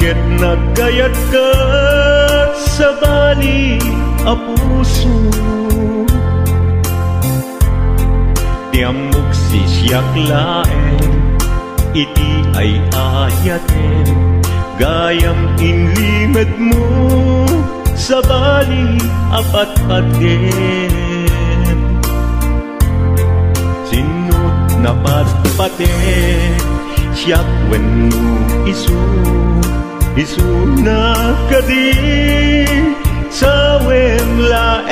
ket nagkayat ka sa bali a puso. Tiamok sisyak laen, iti ay ayaten, gayam inlimed mo sa bali apat-paten. Sinut na patpaten, siyak wenno isu na kadi sa wemlaen.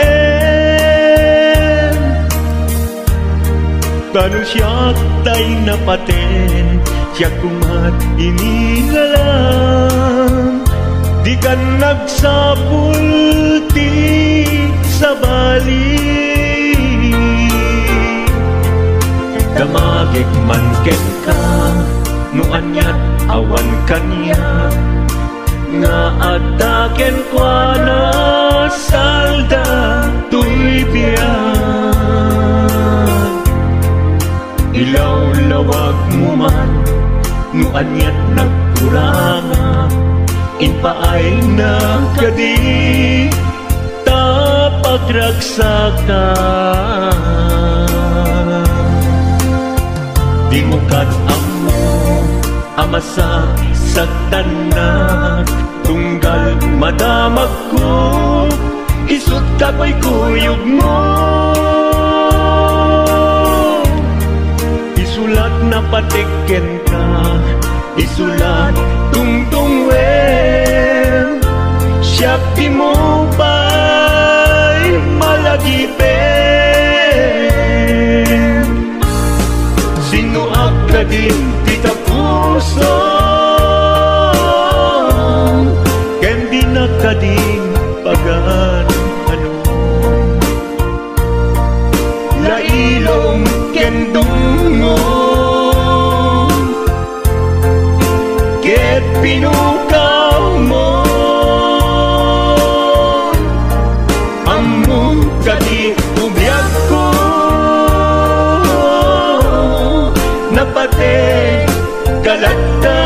Kanu siyak tay napaten, siyak kumat inilalang, di kan nagsapulti sa bali. Damagik man ken ka, no anyat awan kanya, nga ataken kwa na salda tuy biyan. Ilaw-lawag mo man, no anyat nagkuranga, inpaay na kadi tapagragsakan. Di mo kat-amo amasak sa tanak, tunggal madamag ko, isut kako'y kuyog mo. Isulat na patiken ka, isulat tungtungwen, siyak di mo ba'y malagipin. Sino ka din kita puso, ken di na kading pagan ano. Lailong ken dungo, ket pinukaw mo, among kadi ubiyag ko, napate kalagta.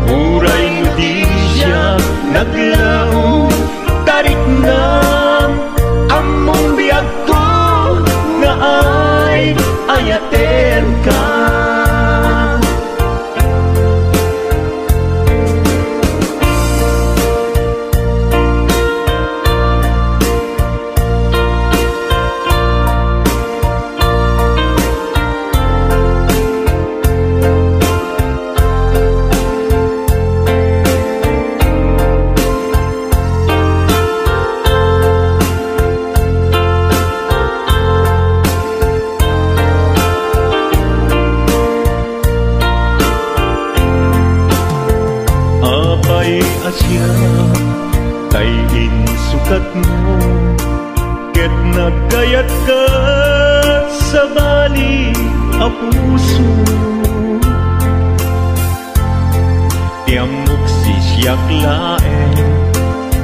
Uray mo di siya naglaong, tarik na among biyag ko, nga ay ayaten ka. Asya kay insukat mo, ket nagkayat ka sa bali a puso. Tiamok sisyak laen,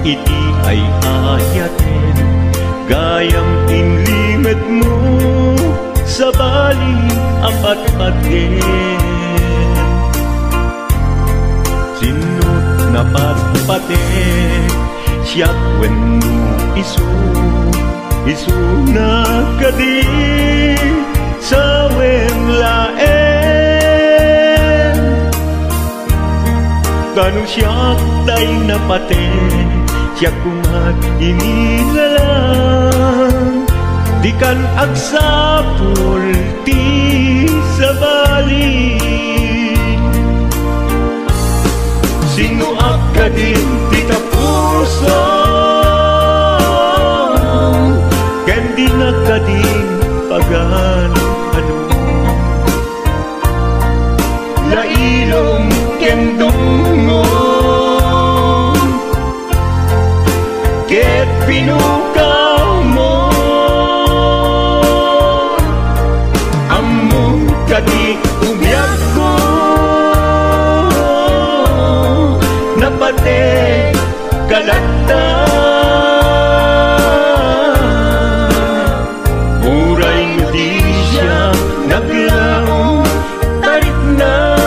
iti ay ayaten, gayam inlimed mo sa bali apat-paten. Sinut na patpaten, siyak wenno isu na kadi sa wemlaen. Kanu siyak tay napaten, siyak kumat inilalang, di kan agsapulti sa bali. Sino ka din kita puso, ken di na kading pagan ano. Lailong ken dungo, ket pinukaw mo, among kadi ubiyag ko, napate kalagta. Uray mo di siya naglaong, tarik na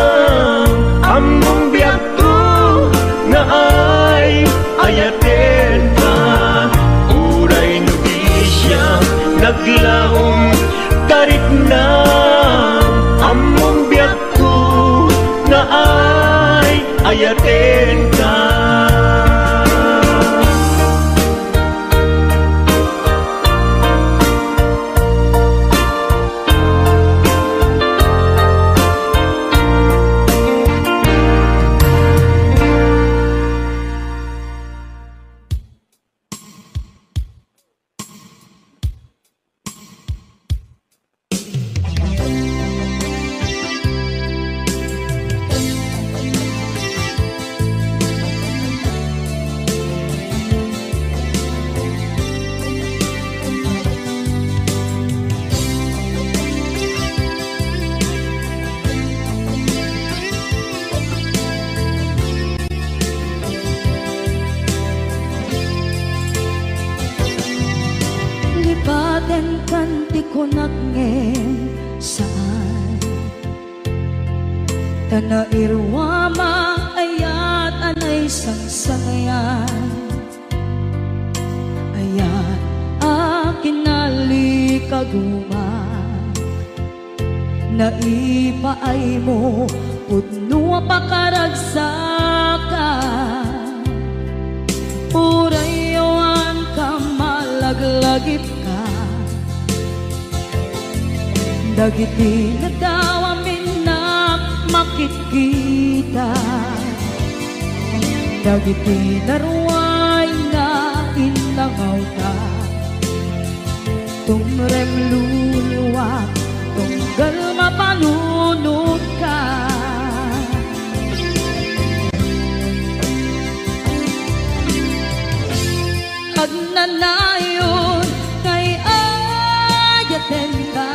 bayaten ka. Nairwama ayat anay sangsangayan, ayat akin nalikaguma, naipaay mo pudno pakaragsakan, urayawan ka malaglagip ka, dagiti nadawamin makikita, dagiti naruay nga inlangaw ka, tumrem luluwa, tunggal mapanunod ka. Agnanayon kay ayaten ka,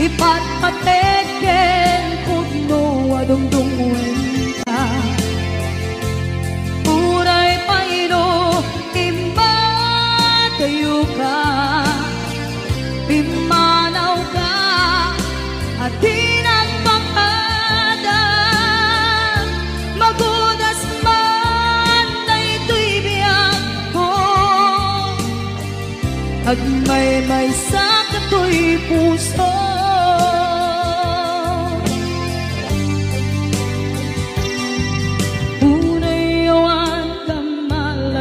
ipatpateken pudno adungdungwen ka, uray paino imbatayo ka, pimanaw ka at tinagpakada, magudas man na ito'y biyak ko, agmay-may sa kato'y puso.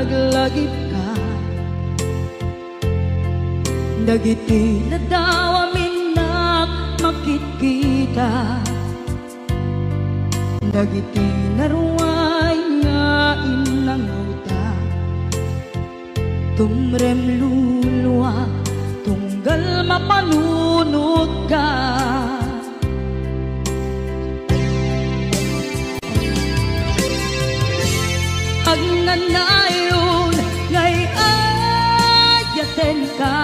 Lagip ka, dagiti nadawamin na makikita, dagiti naruay nga inlangaw ta, tumrem luluwa, tunggal mapanunod ka. Agnanayon ngay ayaten ka,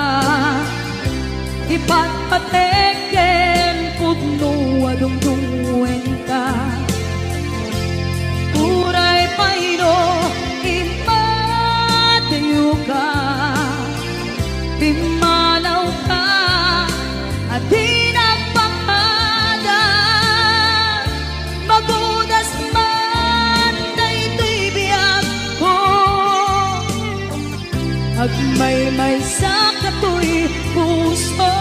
ipatpateken pudno adungdungwen ka, uray paino imatayo ka, pimanaw ka at tinagpakada, magudas man na ito'y biyak ko, agmay-may sa kato'y puso.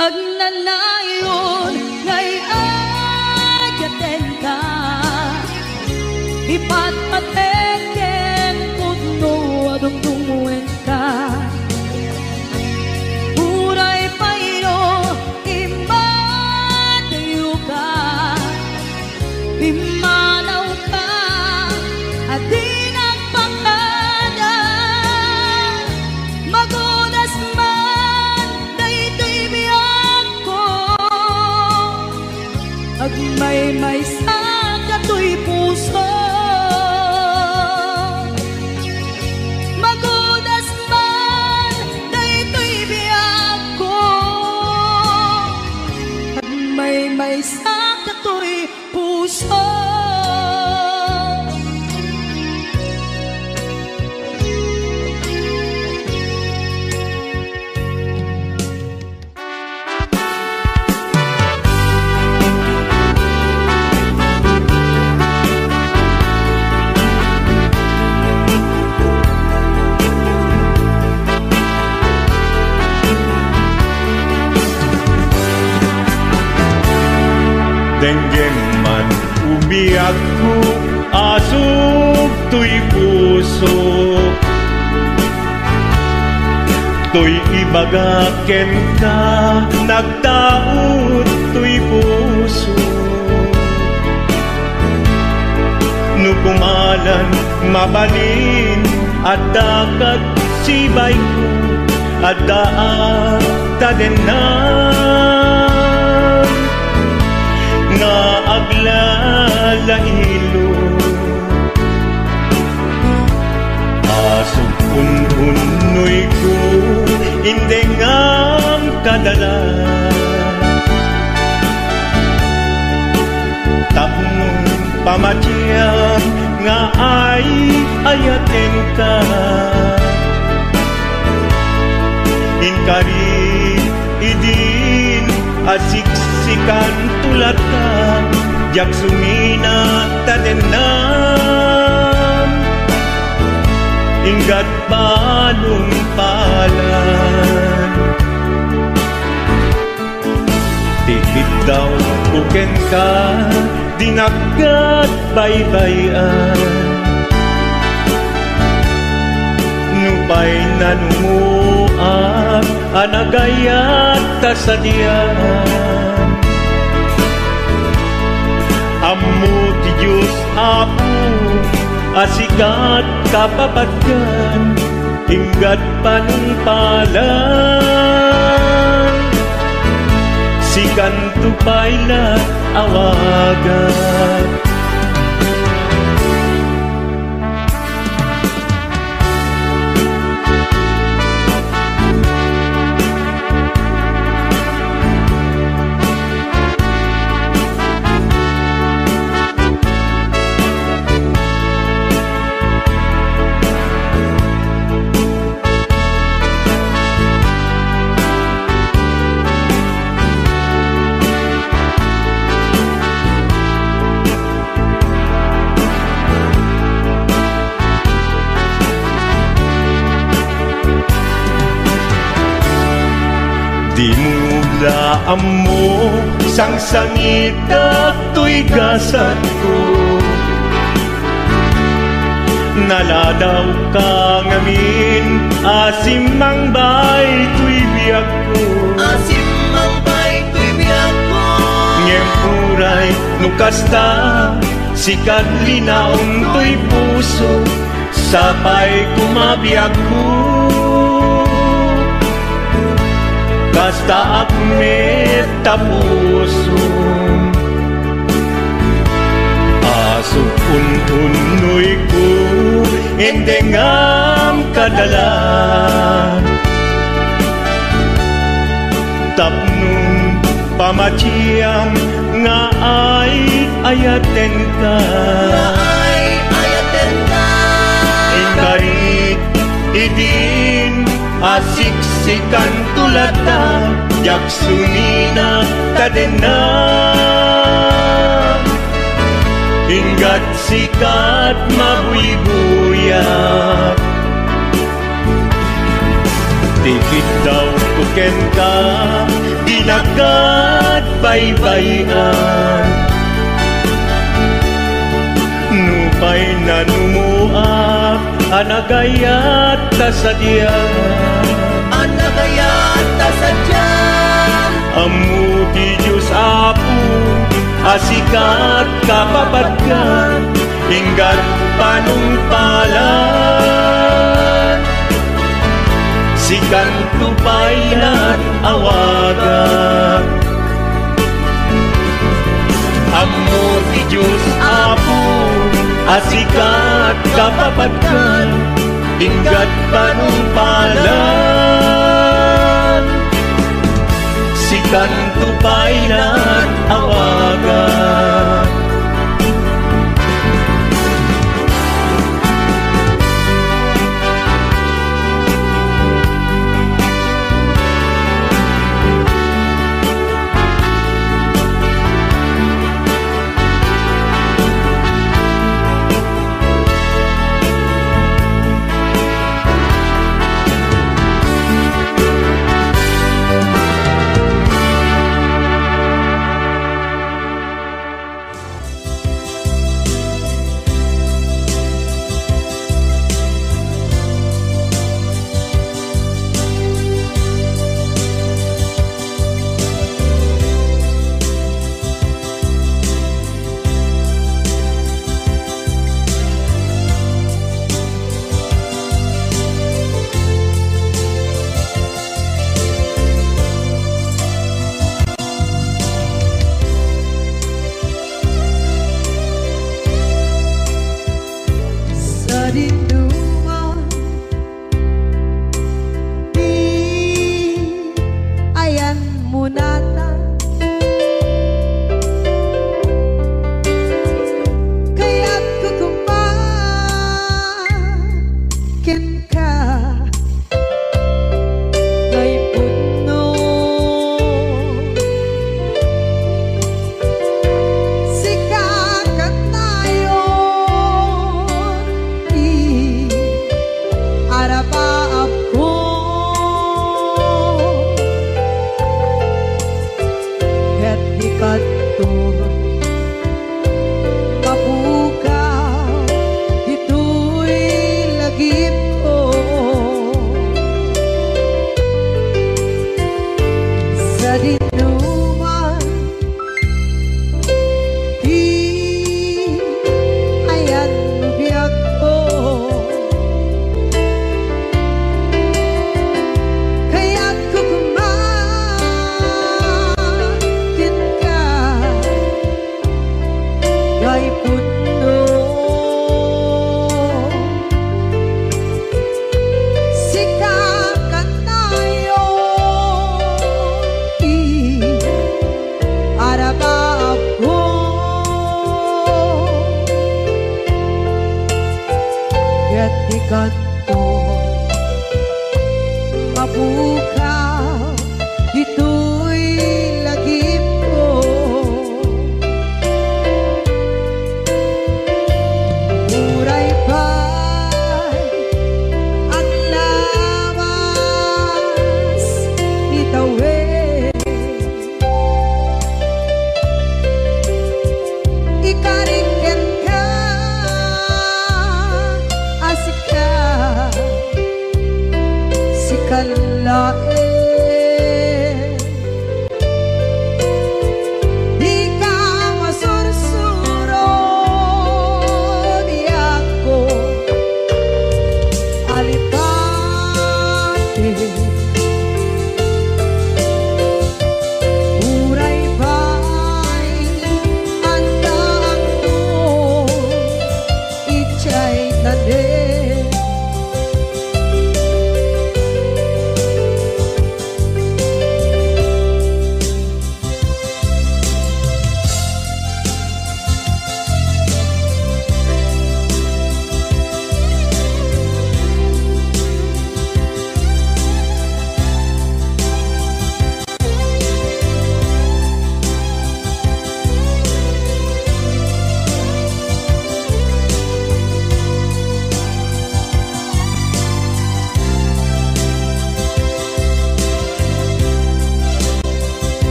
Agnanayon ngay ayaten ka, ipatpateken pudno adungdungwen ka, uray paino imatayo ka, pimanaw ka at tinagpakada, magudas man na ito'y biyak ko, agmay-may sa kato'y puso. Magudas man na ito'y biyak ko, agmay-may sa kato'y puso. Denggem man umiyak ko, asog to'y puso. To'y ibagaken ka, nagtaot to'y puso. Nukumalan, mabalin, at dakat sibay ko, at daan tadenan. Nga aglalahilo, asog unhunoy ko, hindi ngam kadala. Tapong pamatyang nga ay ayaten ka. Inkari idin asiksikan tulat ka, jak sumina tadenan. Ingat balong palan, tipid daw buken ka, dinagat baybayan. Nupay nanumuap, anagayat tasadyan. Ammo ti Diyos Apo, asikat kapapatgan, hinggat panungpalan. Sikan tupaylat awagan. Di mula mo sang sangita to'y gasat ko. Naladaw ka ngamin, asimang bay to'y biyak ko. Asimang bay to'y biyak ko. Ngempuray nukasta, sikat linaon to'y puso, sapay kumabiyak ko. Kasta akmet tapuso, asog untunoy ko, endengam kadalan. Tapnong pamatyang nga ay ayaten ka. Ingkarit idin asiksikan tulata, jak sumina tadenan. Hinggat sikat mabuy-buyak, tipid daw kuken ka, dinagat baybayan. Nupay nanumuak, anagayat tasadyan. Anagayat tasadyan. Ammo ti Diyos Apo, asikat kapapatgan, hinggat panungpalan. Sikan tupaylan awagan. Ammo ti Diyos Apo, asikat kapapatgan, hinggat panungpalan. sikan tupay nag-awagan.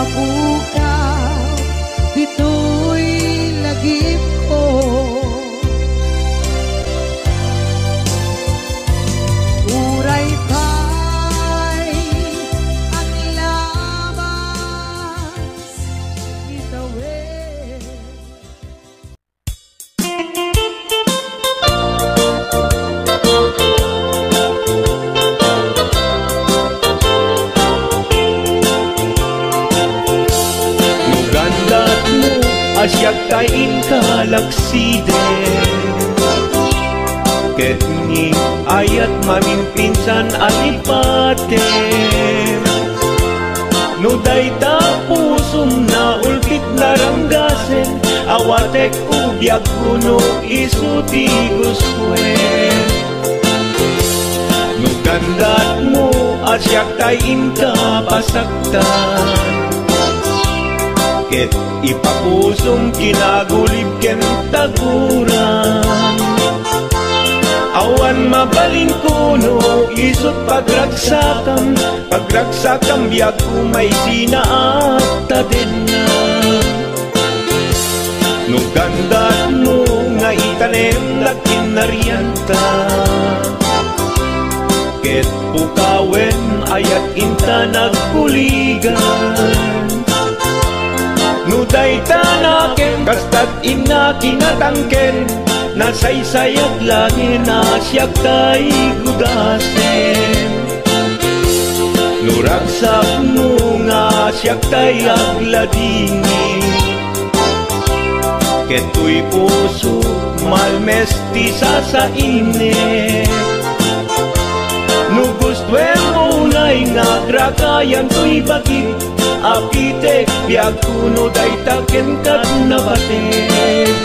mabukaw, dito'y lagip ko. Uray kay ang labas itawid. Nugandat mo asyak kain kalaksiden, ket ni ayat mamimpinsan alipaten. No dayta pusum na ulpit naranggasen, awatek ubyak kuno isuti guswen. No gandat mo asyak kain kapasaktan, ket ipapusong kinagulib ken taguran. Awan mabalin kuno isot pagragsakam, pagragsakam biag kumay sinaakta din na. No gandat mo nga itanem lakin naryanta, ket pukawen ayat inta nagkuligan. No dayta naken kastat ina kinatangken, nasaysayat langin asyak tay gudasen. No ragsak mo nga asyak tay agladini, keto'y puso malmesti sa init. No gustuem mo unay nga grakayan to'y bagit, apitek biag kuno dayta ken kat nabatek.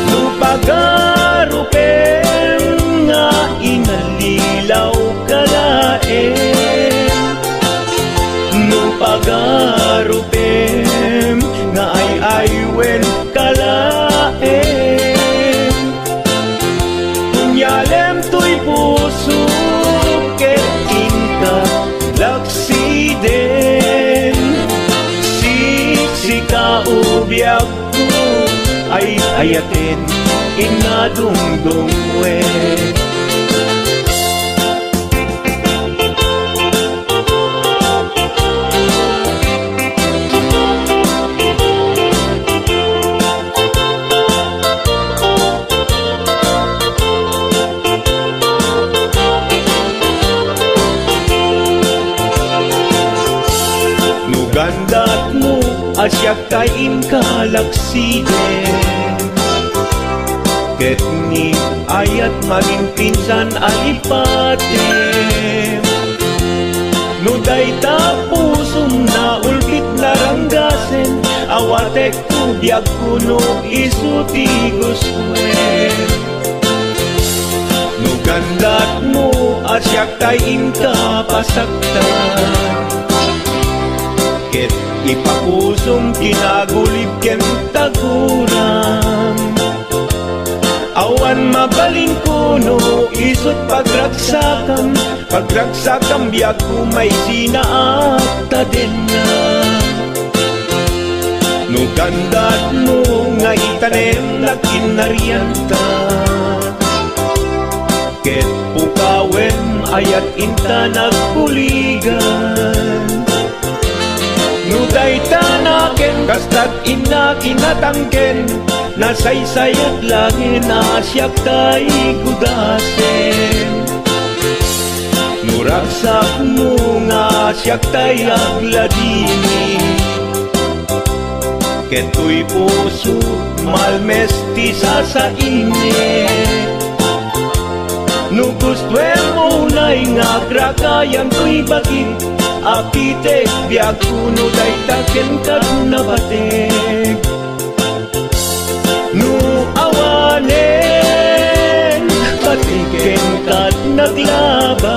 No pagarupen nga inalilaw kalaen, no pagarupen nga ay-aywen kalaen. Kunyalem to'y puso ket inka laksiden, siksika ubyak ko ay ayatin inadungdungwe. Nugandat mo asyak kain kalaksiden, ket ni ayat mamimpinsan alipaten. No dayta pusum na ulpit naranggasen, awatek ubyak kuno isuti guswen. No gandat mo asyak kain kapasaktan, ket ipapusong kinagulib ken taguran. Awan mabalin kuno isot pagragsakam, pagragsakam biag kumay sinaakta din na. No gandat mo nga itanem lakin naryanta, ket pukawen ayat inta nagkuligan. No dayta naken kastat ina kinatangken, nasaysayat langin asyak tay gudasen. No ragsak mo nga asyak tay agladini, keto'y puso malmesti sa init. No gustuem mo unay nga grakayan to'y bagit, apitek biag kuno dayta ken kat nabatek. No awanen patiken kat naglabas,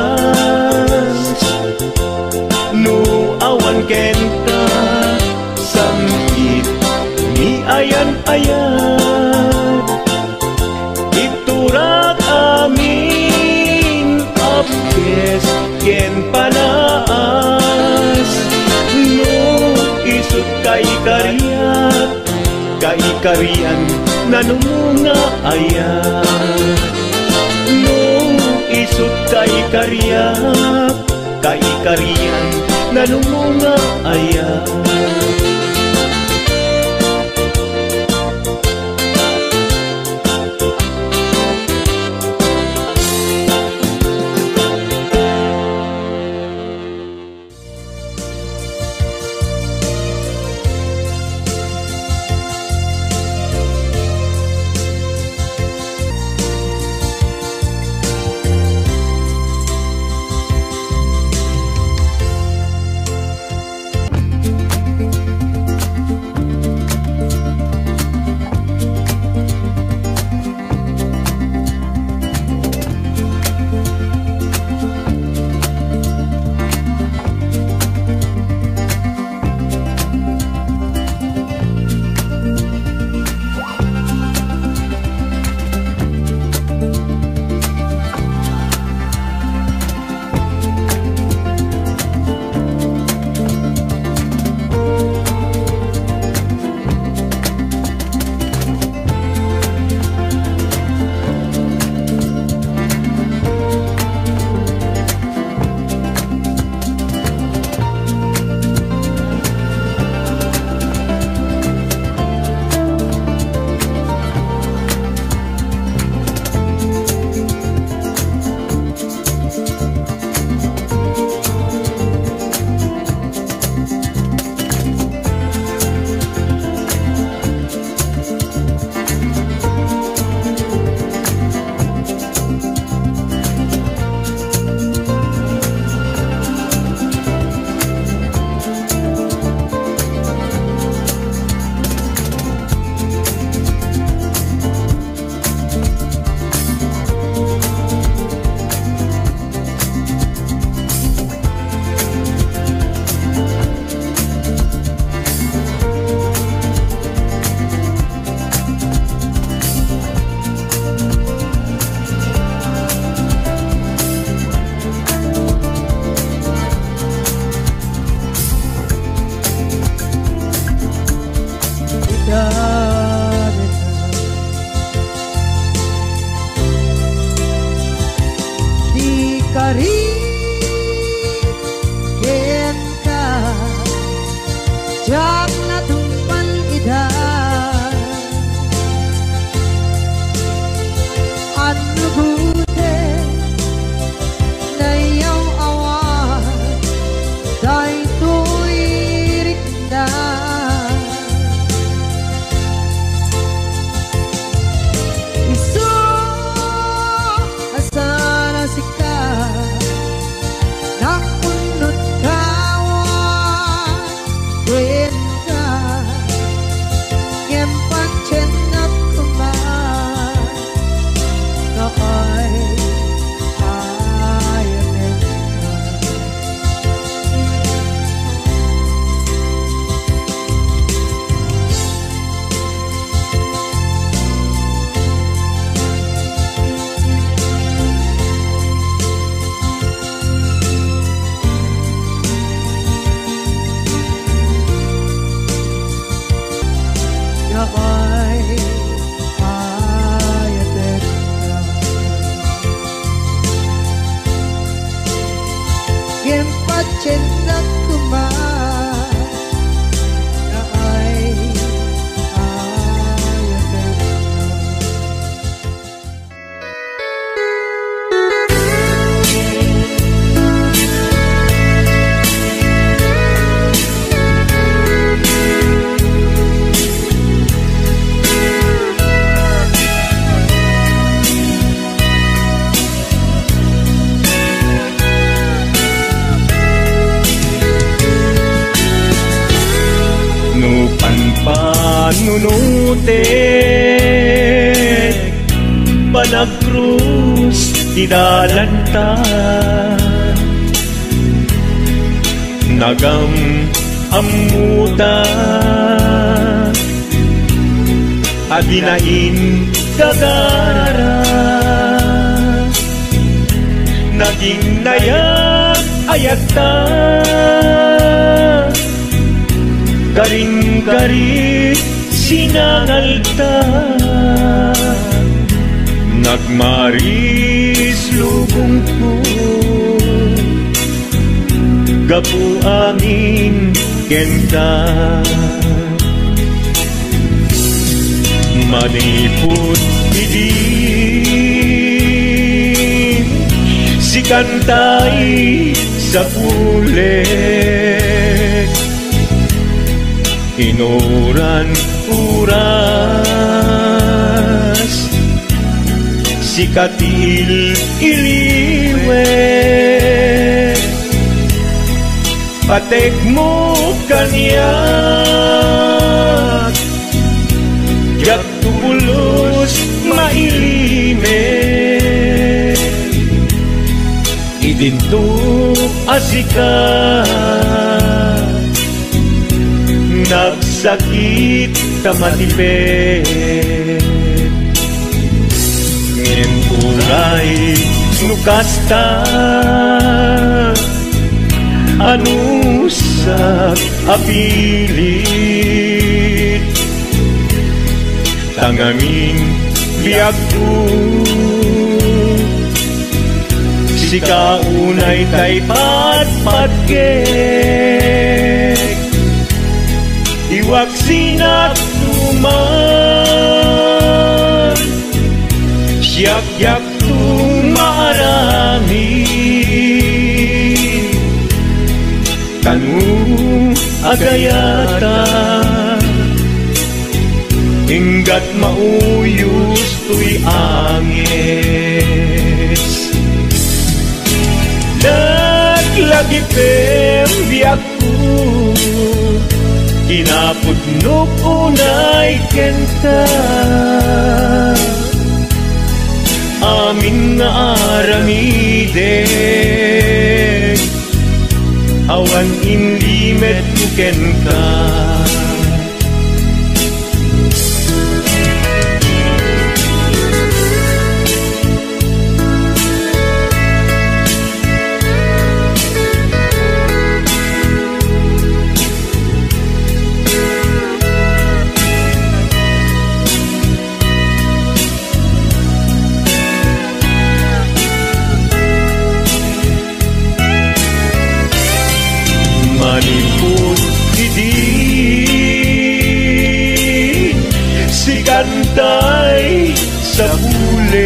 no awan ken ka samkit ni ayan-ayan. Iturak amin apkes ken panaas, no kariyak, kaikarian nanumunga ayan. No isut kaikariyak, kaikarian nanumunga ayan. panunutik Panagkrus didalanta Nagam amuta Adinain gagara Naging nayag ayagta Garing-garit sinangalta, nagmaris lubong ko, gapu amin kenta. Maniput idin si kantay sa pulet, inuran uras si katil iliwet, patek mo kanyak yak tubulos mailimet, idinto asika nagsakit tamatipet. Ngin uray nukasta anusak apilit, tangamin biag ko si kaunay tay patpatgek, iwak sinak tuman siyak-yak tumarami, kanu agayata hinggat mauyos tuy angis. Naglagi pembiak ko, kinapudnok unay kenta, amin nga aramidek, awan inlimet kuken ka. Maniput idin si kantay sa pulet,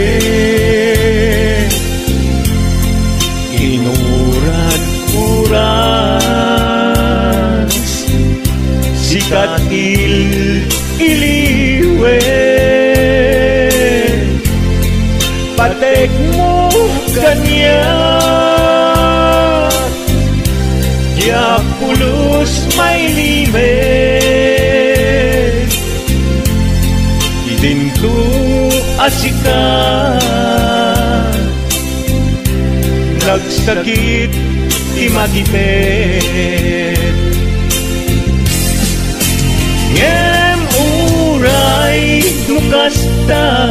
inuran uras si katil iliwet, patek mo kanya ya pulos may limet, idinto asika nagsakit imatipet. Ngem uray nukasta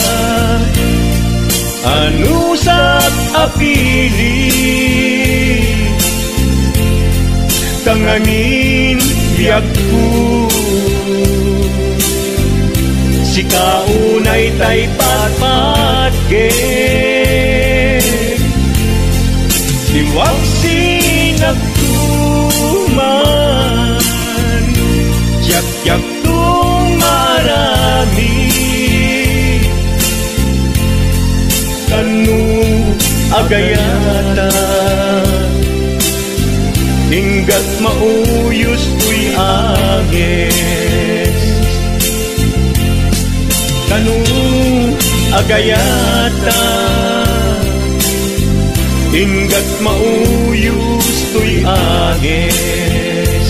anusak apilit, tanganin biag ko si kaunay tay patpatgek, iwag sinagtuman yak-yak tumarami, kanu agayata hinggat mauyos tuy agis, kanu agayata hinggat mauyos tuy agis.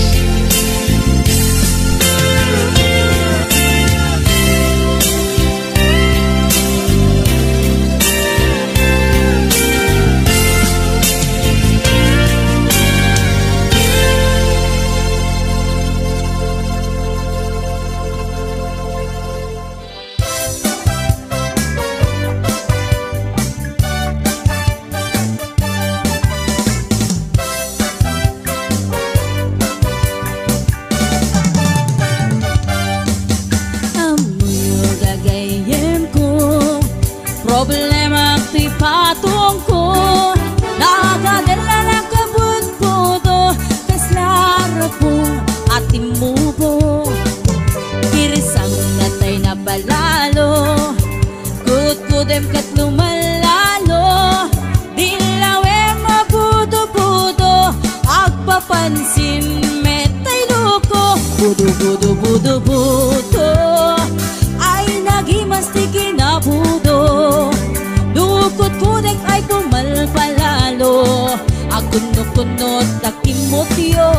kunot nakimotyo.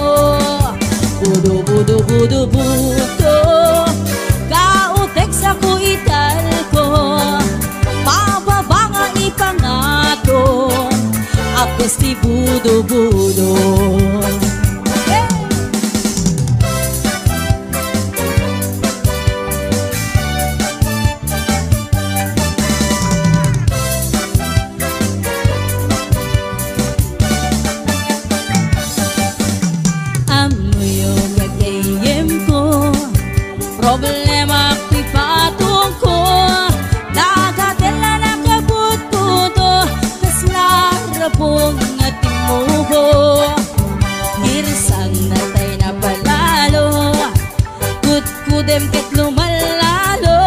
Budo budo budo budo kautek sa kuital ko, pababa nga ipangato apes ti budo budo. Problema ko'y patong ko, nagatela na kabut-buto, tas larapong nga timuho. Girsang natay na palalo, kut-kudem ket lumalalo.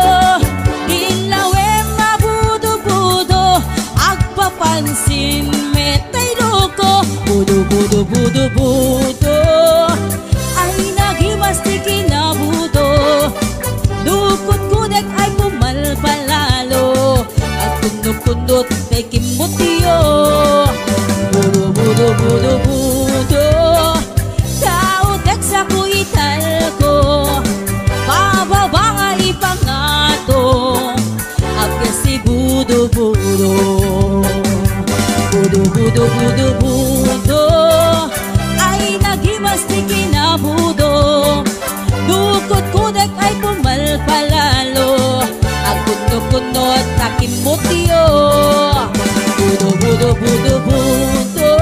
Ilawem mabudo-budo, agpapansin metay loko. Budo-budo-budo-budo, ay nagimas ti kinabudo. Dukot kudek ay pumalpalalo, at kundot-kundot ay kimutyo. Budo budo budo budo kautek sa kuital ko, pababa nga ipangato agkas si budo budo. Budo budo budo budo, ay nagimas ti kinabudo. Dukot kudek ay pumalpalalo, ang kunot-kunot nakimutyo. Budo budo budo budo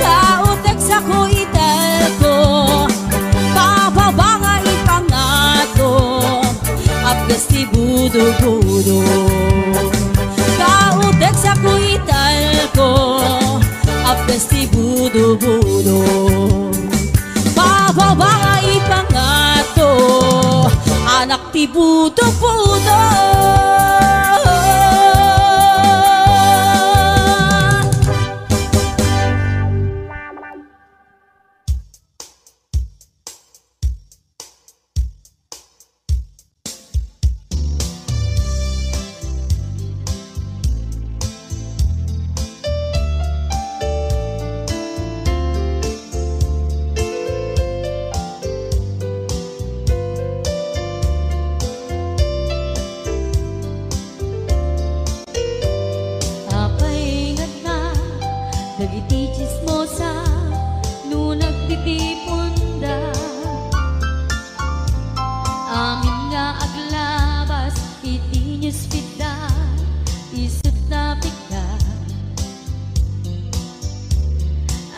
kautek sa kuital ko, pababa nga ipangato apes ti budo budo. Kautek sa kuital ko, apes ti budo budo. Pababa nga ipangato, anak ti budo-budo. Dagiti chismosa no nagtitipunda, amin nga aglabas iti newsfeed isut na pigda.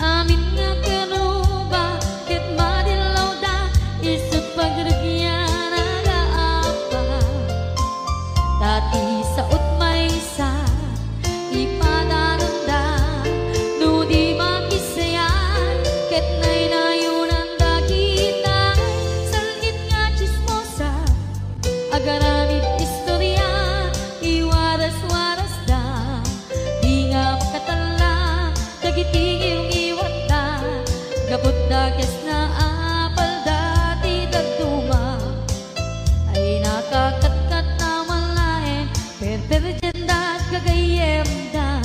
Amin nga kanuba ket madilaw da isut pagragyan agaapa. Dati sa utmay sa ipadaranda, no di makisayan ket nay nayunan dakita. Salit nga chismosa agaramid istorya, iwaras-waras da di nga makatala. Dagiti iyong iwat da gabot da kes na apal dati dagduma, ay nakakatkat na malain perperjenda kagayem da.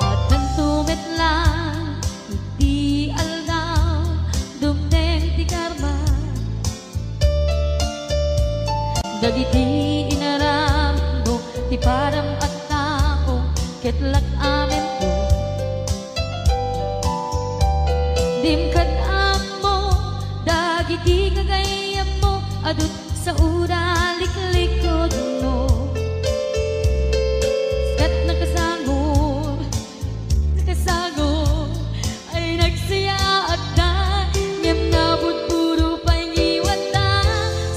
At nantumet lang iti aldaw dumdeng ti karma, dagiti inaram mo ti param at tao ketlak amen ko. Dimkad mo dagiti kagayem mo adut sa uraliklikod mo. Kat nakasagor ay nagsaya at da ngem nabot puro pangiwat da.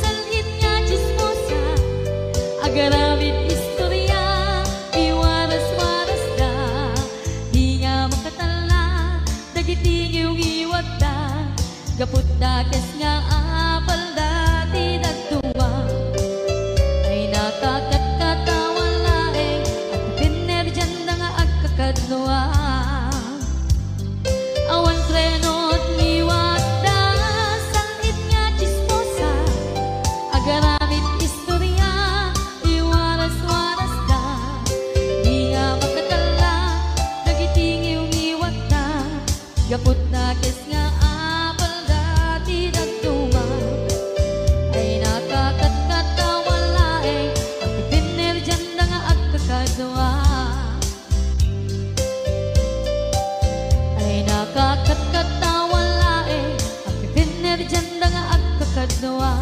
Salit nga chismosa agaramid istorya, iwaras-waras da di nga makatala. Dagiti iyong iwat da gaput da kes nga apal dati nagtuwa, ay nakakatkatawan laeng at pinerjan na nga agkakadnoa. Awan trenot niwat da salit nga chismosa agaramid istorya, iwaras-waras da di nga makatala. Kakat-katawan lae ang kinerjanda nga agkakadwa.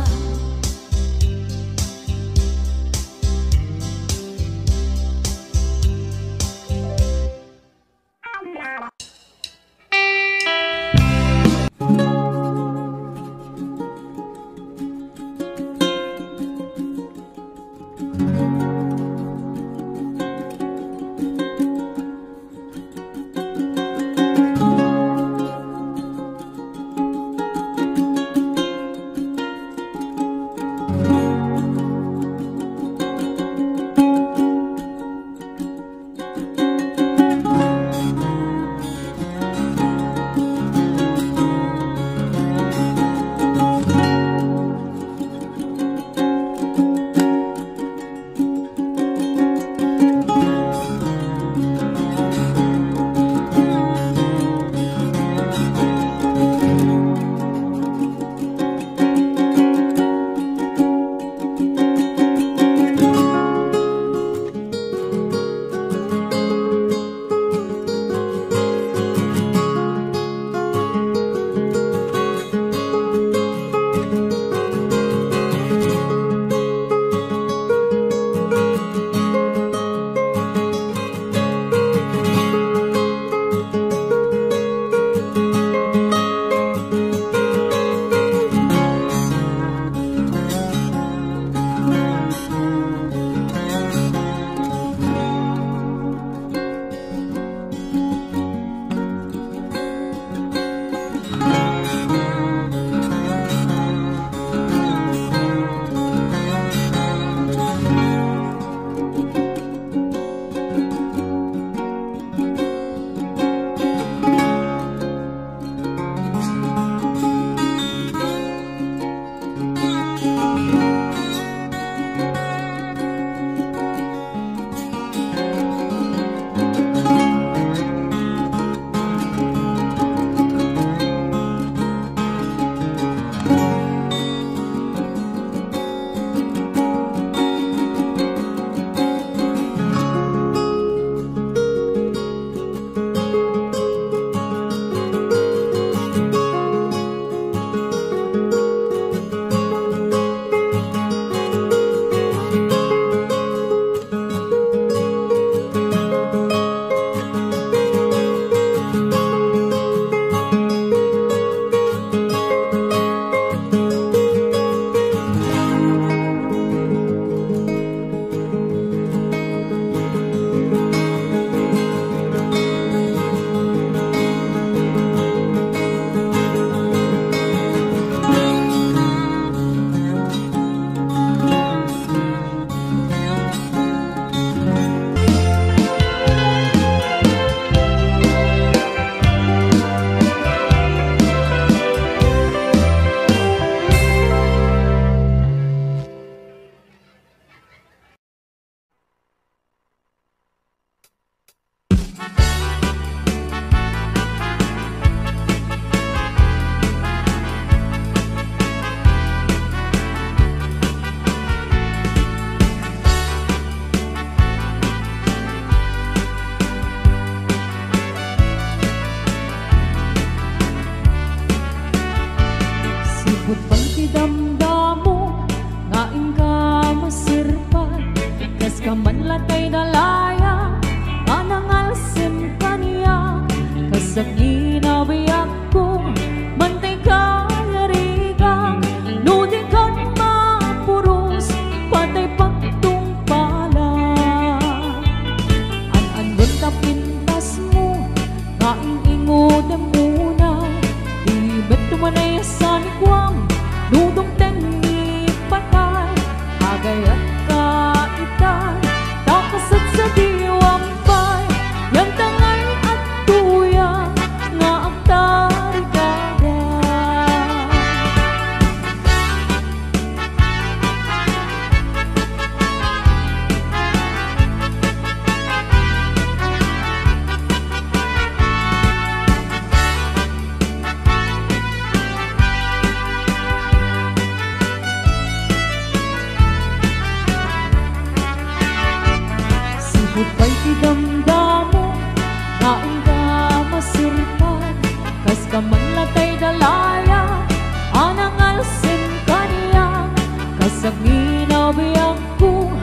kamanlatay dalaya anang alsin kaniya kasangin abiyang ko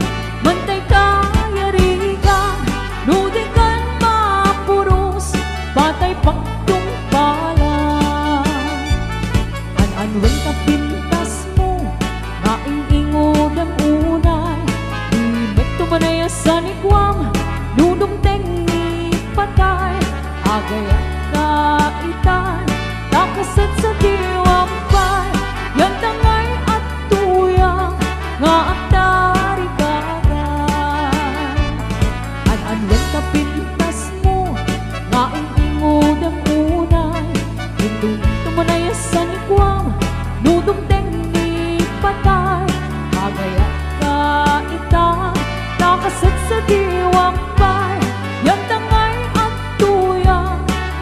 mantay kayarigan nudikan mapuros batay pagtung pala an-anwen ka pintas mo nga ingingod ang unay imet tumanaya sa nikwam nunong tengi patay agaya kaitan nakasat sa diwang pay yan tangay at tuyang nga ang tarigagay an-anwen ka pintas mo nga ingingod ang unay nunong tumanaya sa nikwam nunong tengi patay agaya kaitan nakasat sa diwang pay yan tangay at tuyang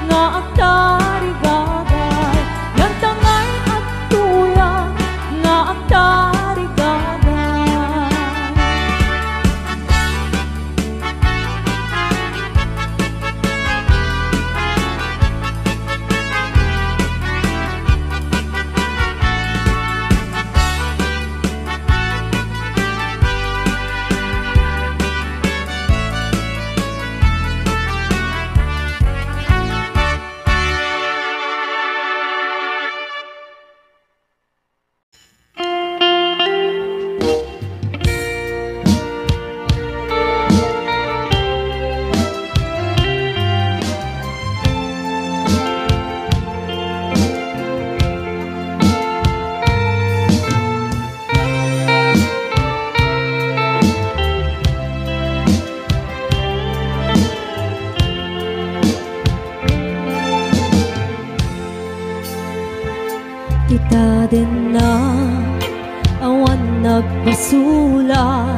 nga ang tarigagay yan tangay at tuyang nga ang tarigagay. Kita din na awan nagpasulat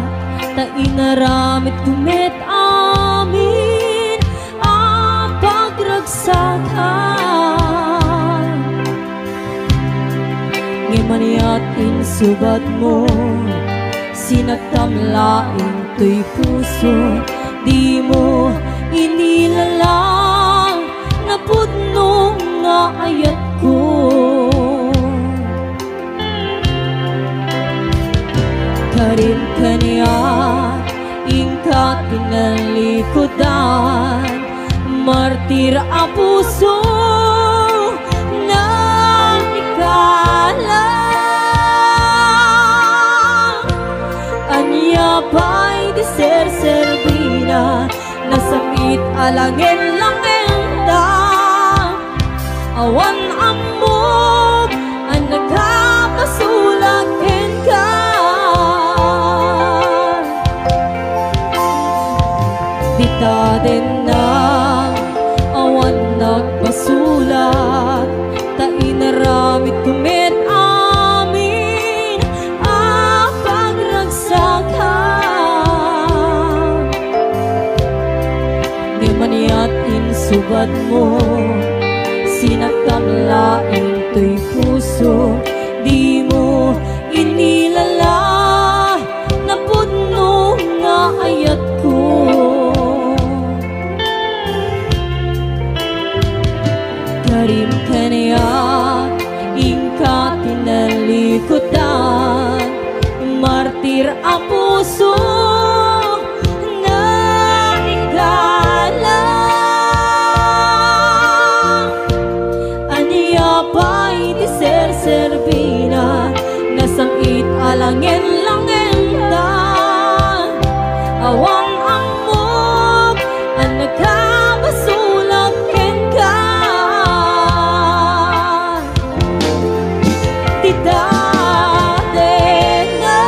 ta inaramit kumit amin ang pagragsakan ngimaniat insubat mo sinagtamlaing to'y puso di mo inilalang na pudnong nga ayat ko karin kaniya ingka tinalikodan martir a puso na ikalang anya pa'y di ser-servina nasamit alangin lang enda awan amog ang nagkapasulag ka dita din na awan nagpasulat ta inaramit kumit amin ang pagragsakan di maniat insubad mo sinagtamlaing to'y puso di mo inilala na pudno nga ayat ko karim kaniya ingka tinalikodan martir a puso na ikalang aniya pa'y di ser-servina nasangit alangin lang enda awang amog ang nagkabasulag ka di dati na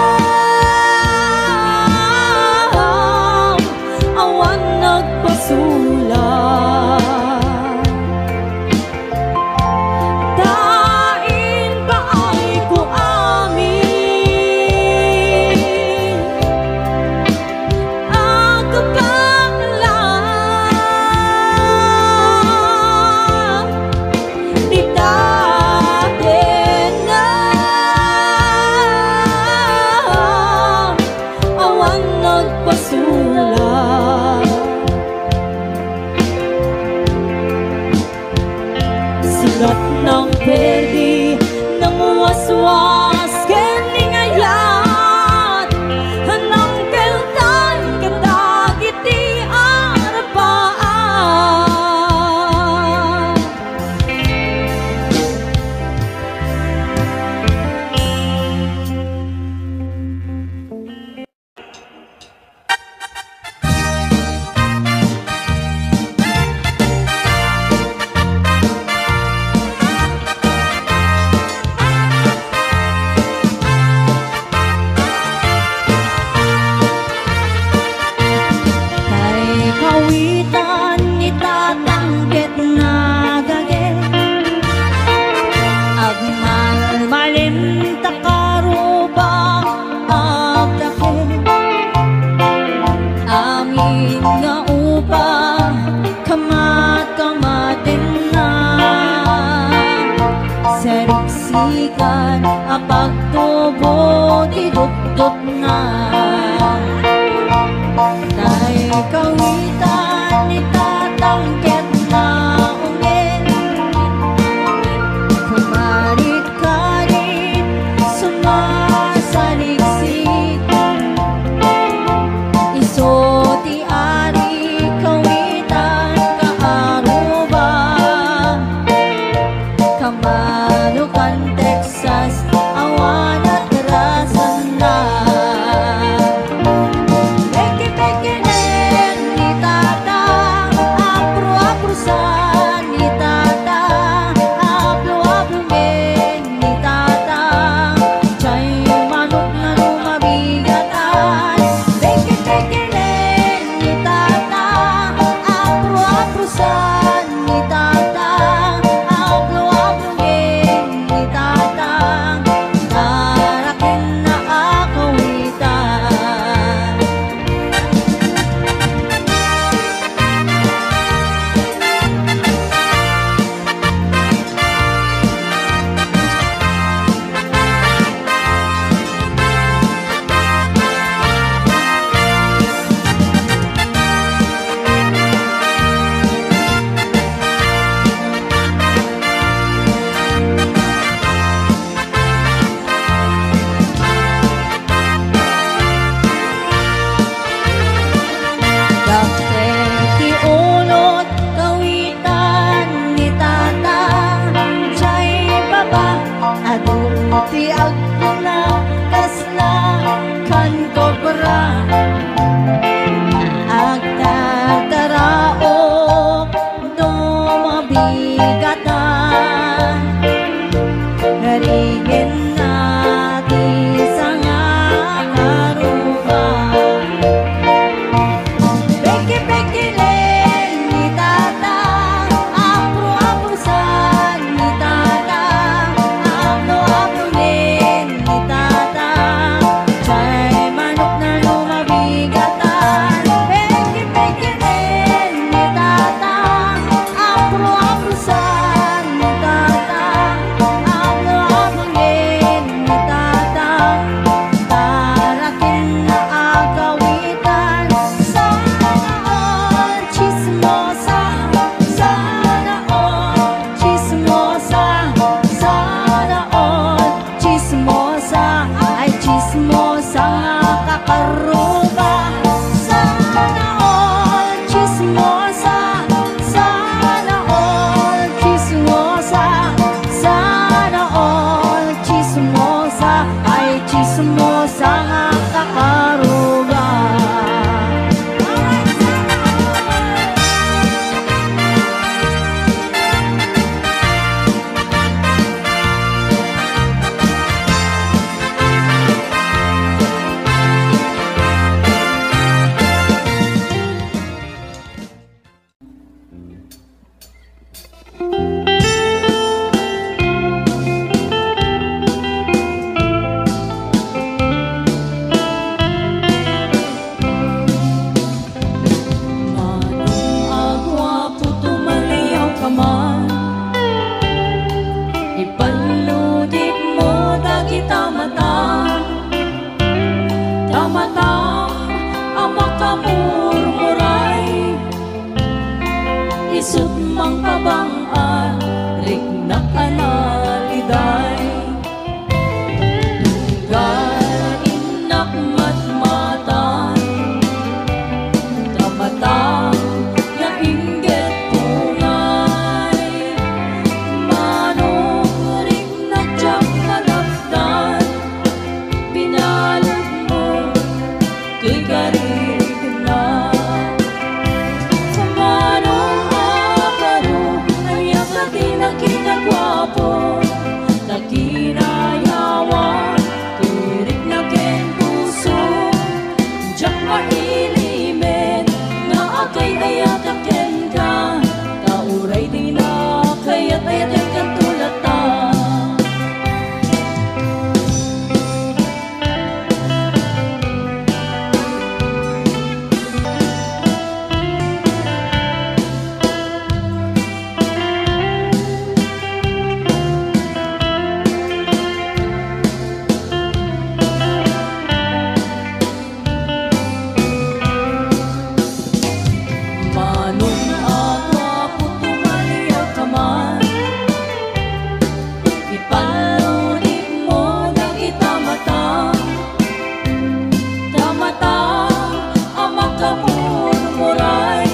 bigat ng perdi, namuwaswas kening ayat, hanang keltan kendag iti arapaan. Kawitan itatanggit na gagit, agmalmalin takarubang agdakit, amin nga upang kamat-kamatin na, sariksikan apagtubo tidut-dut na. Tay kawitan itatangket na ungin, kumarit-karit sumasaliksik, iso ti ari kawitan kaaruba, kamanukan Texas awan at rasan na. nakanaliday tunggal inak matmatan tamatang nga inggit tungay manuring nagtiyang malapdan pinalad mo to'y karirig na sa manong aparo naiyak na tinagkinagwapo nagkinayawan tirik na ken puso diyak mailimen nga akay ayat aken ka kauray di na kayat ayat kan tulata manong agwapo tumaliyak ka man ipalunin mo na kita matang tamatang amak ka murmuray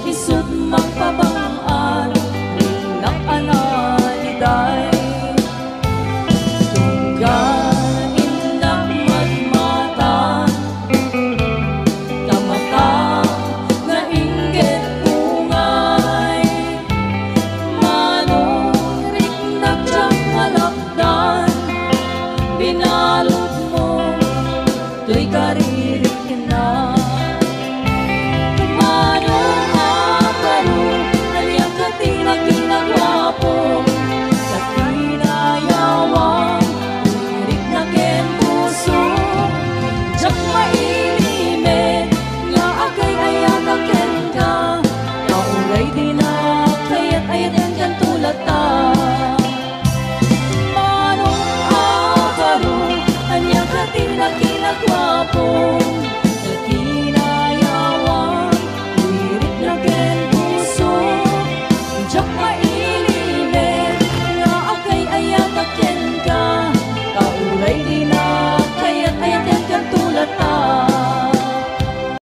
isut magpabangaan rinang analiday tunggal inak matmatan tamatang nga inggit ungay manuring nagtiyang malapdan pinalot mo to'y karirig na manong aparo naliyak ka tinagkinagwapo sa kinayawan tirik na ken puso diyak mailimen nga akay ayat aken ka kauray di na kayat ayaten kan tulata manong aparo naliyak ka tinagkinagwapo sa kinayawan tirik na ken puso diyak